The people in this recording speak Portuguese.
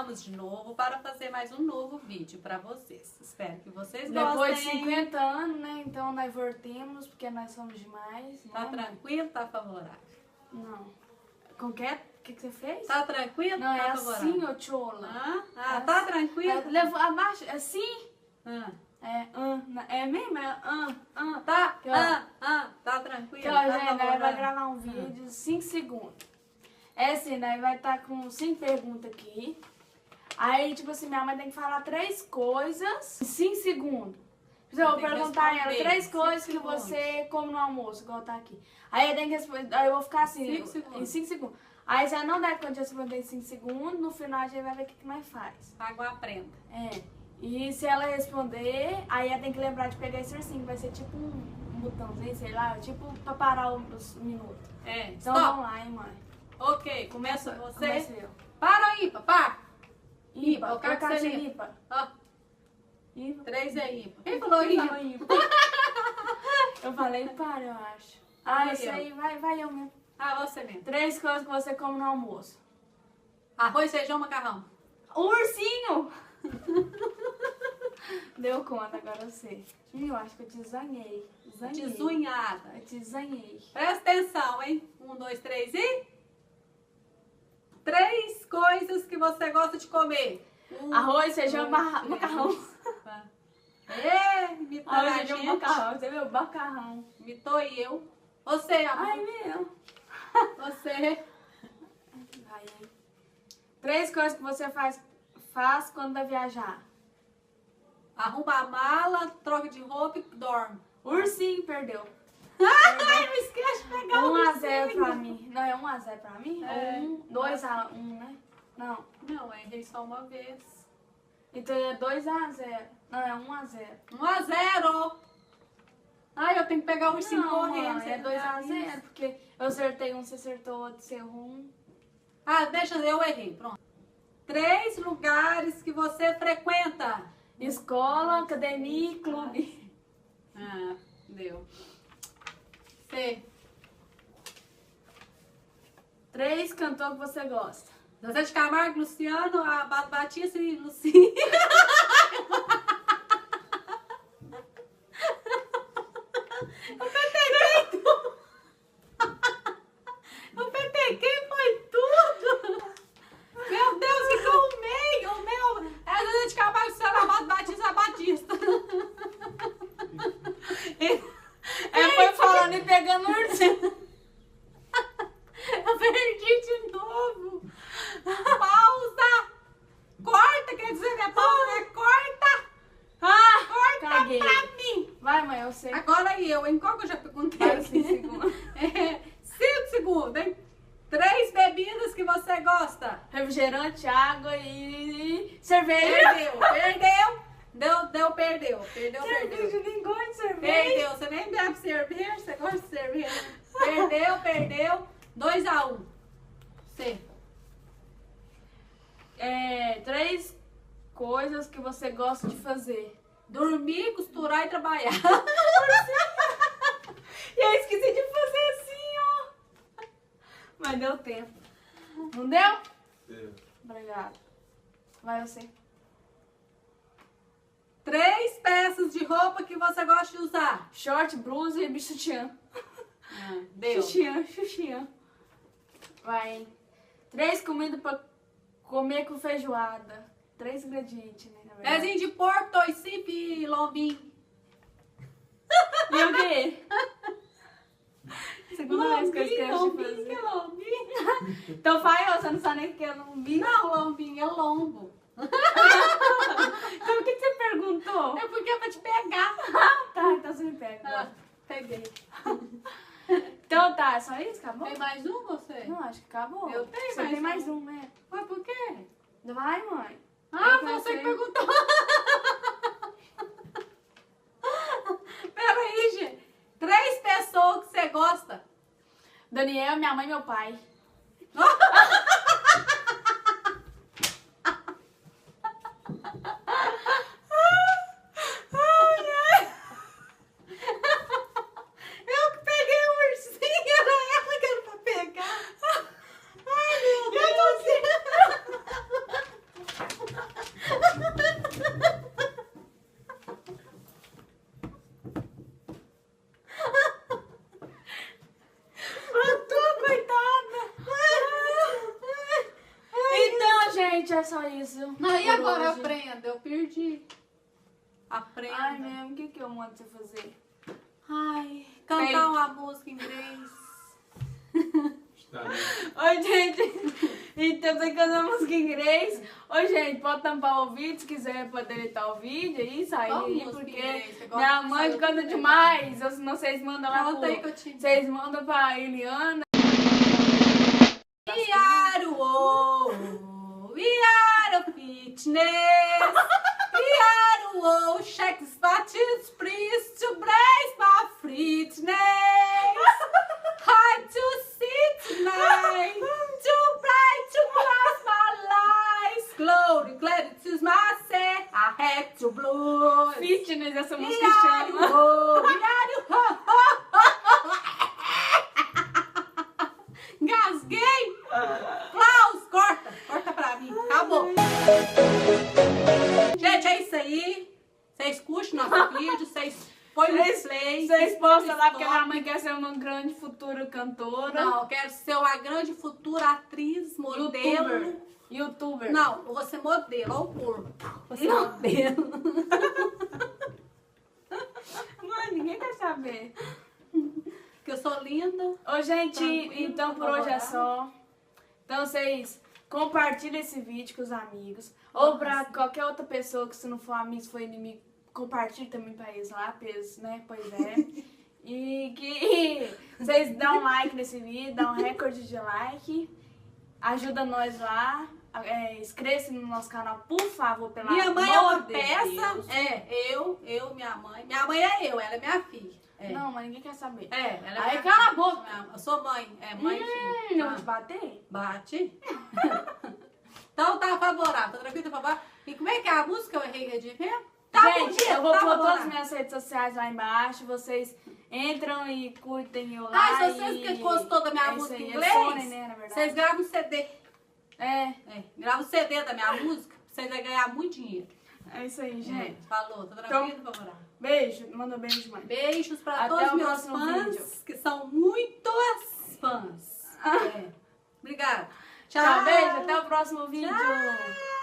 estamos de novo para fazer mais um novo vídeo para vocês. Espero que vocês gostem. Depois de 50 anos, né? Então nós voltemos, porque nós somos demais. Tá né? tranquilo? Tá favorável? Não. Com que? O que você fez? Tá tranquilo? Não, tá é favorável? assim, ô chola. Tá tranquilo? Levou abaixo, assim? Ah. É mesmo? Tá? Aqui, Tá tranquilo? Então, tá gente, nós favorável? vai gravar um vídeo de 5 segundos. É assim, nós vai estar com 5 perguntas aqui. Aí, tipo assim, minha mãe tem que falar 3 coisas em 5 segundos. Eu vou Tem que perguntar a ela responder 3 cinco coisas que segundos. você come no almoço, igual tá aqui. Aí eu tenho que responder, aí eu vou ficar assim, 5 segundos. em 5 segundos. Aí já não der conta de responder em 5 segundos, no final a gente vai ver o que nós faz. Água aprenda. É. E se ela responder, aí ela tem que lembrar de pegar esse ursinho, que vai ser tipo um botãozinho, sei lá, tipo pra parar os minutos. É, Então stop. vamos lá, hein, mãe. Ok, começa você. Começa eu. Para aí, papá. Ímpar, eu quero que você limpa. ímpar. Ó, Ímpar. 3 é ímpar. Quem falou ímpar? Eu falei para, eu acho. Ah, Vai isso eu. aí, vai eu mesmo. Você mesmo. 3 coisas que você come no almoço. Arroz, feijão, macarrão. O ursinho! Deu conta, agora eu sei. Eu acho que eu te zanhei. Desunhada. Eu te zanhei. Presta atenção, hein? 1, 2, 3 e... 3 coisas que você gosta de comer. Arroz, feijão, 2, 3, macarrão. Imitou Arroz, a feijão, gente. macarrão. Você viu? Macarrão. Imitou eu. Você, amor. Ai, meu. Você. Vai, hein? 3 coisas que você faz quando vai viajar. Arruma a mala, troca de roupa e dorme. Ursinho perdeu. Ai, não esquece de pegar o 1-0 ursinho. pra mim. Não, é 1-0 pra mim? É. 2-1, né? Não. Não, errei só uma vez. Então é 2-0. Não, é 1-0. 1-0. Ai, eu tenho que pegar o ursinho Não, correndo. mãe, é 2-0, porque eu acertei um, você acertou outro, você errou um. Deixa, eu errei. Pronto. 3 lugares que você frequenta. Escola, academia e clube. Deu. C. 3 cantores que você gosta. Zezé de Camargo, Luciano, a Batista e Lucinha. Eu petequei, foi tudo. Meu Deus, ficou o meio. O meu é Zezé de Camargo, Luciano, a Batista, a Batista. Foi falando e pegando ursinho. Eu perdi de novo. Pausa. Corta, quer dizer, né? Pausa, né? Corta. Corta caguei. pra mim. Vai, mãe, eu sei. Agora eu, hein? Qual que eu já perguntei Vai, aqui? 5 segundos. 5 segundos, hein? 3 bebidas que você gosta. Refrigerante, água e cerveja. Perdeu. Cerveja, nem gosto de cerveja. Perdeu. Você nem bebe cerveja, você gosta de cerveja. Perdeu. 2-1. C. 3 coisas que você gosta de fazer. Dormir, costurar e trabalhar. E eu esqueci de fazer assim, ó. Mas deu tempo. Não deu? Deu. Obrigada. Vai você. 3 peças de roupa que você gosta de usar. Short, blusa e sutiã. Deu. Xuxiã. Vai. 3 comidas pra comer com feijoada. 3 ingredientes, né? Na verdade. Pezinho de porco, toicipe e lombinho. E o quê? Segunda vez que eu esqueço de Lombinho, fazer. lombinho. Então faz, você não sabe nem o que é lombinho. Não, lombinho é lombo. Então o que você perguntou? É porque é pra te pegar. Tá, então você me pega. Peguei. Então tá, é só isso? Acabou? Tem mais um você? Não, acho que acabou. Eu tenho Você mais tem um. mais um, né? Mas por quê? Vai, mãe. Foi você que perguntou. Peraí, gente. 3 pessoas que você gosta. Daniel, minha mãe e meu pai. Eu que peguei o ursinho, era ela que era pra pegar. Ai, meu Deus. só isso. Não, e por agora hoje. aprenda, eu perdi. Aprenda. Ai, mesmo, o que eu mando você fazer? Ai, cantar Ei. uma música em inglês. Está bem. Oi, gente. Então, você cantar música em inglês. Oi, gente, pode tampar o vídeo se quiser, pode deletar o vídeo aí, sair Qual aí, música em porque inglês? Você gosta minha de mãe sair canta do demais. Ou se não, vocês mandam lá Conta aí que eu te digo. Vocês mandam pra Eliana. We are fitness. We are checks parties, please to brace my fitness. Hard to sit tonight, too bright to close my lies. Glory, clarity is my say. I had to blow. Fitness, essa We música are chama. Engasguei! Klaus, corta pra mim, acabou. Gente, é isso aí. Vocês curtem nosso vídeo, vocês põem no play. Vocês postam lá porque stop. minha mãe quer ser uma grande futura cantora. Não, eu quero ser uma grande futura atriz, modelo. Youtuber. Não, eu vou ser modelo, olha o corpo. Vou ser modelo. Mãe, ninguém quer saber. Porque eu sou linda. Ô, gente, Tranquilo, então por hoje é favorável. só. Então vocês compartilhem esse vídeo com os amigos. Ou pra qualquer outra pessoa que se não for amigo, se for inimigo, compartilhe também pra eles lá, pra eles, né? Pois é. E que vocês dão um like nesse vídeo, dão um recorde de like. Ajuda nós lá. Inscreva-se no nosso canal, por favor, pela Minha mãe é uma amor de peça. Deus. Eu, minha mãe. Minha mãe é eu, ela é minha filha. É. Não, mas ninguém quer saber. Ela é Aí minha cala a filha. boca. Eu sou mãe, mãe e filha. Eu vou te bater? Bate. Então tá favorável, tá tranquilo, tá favorável. E como é que é a música? Eu errei de ver? Tá Gente, bonito, eu vou tá pôr todas as favorável. minhas redes sociais lá embaixo. Vocês entram e curtem eu lá. Ah, se vocês que gostou da minha é isso música aí, em é inglês, Sony, né, na verdade. vocês gravam um CD. É, Grava o CD da minha música, vocês vão ganhar muito dinheiro. é isso aí, gente. Falou, tá tranquilo, favorável. Beijo, manda beijo, mãe. Beijos pra Até todos o os meus próximo fãs, vídeo. que são muitos fãs. Obrigada. Tchau, beijo, até o próximo vídeo. Tchau.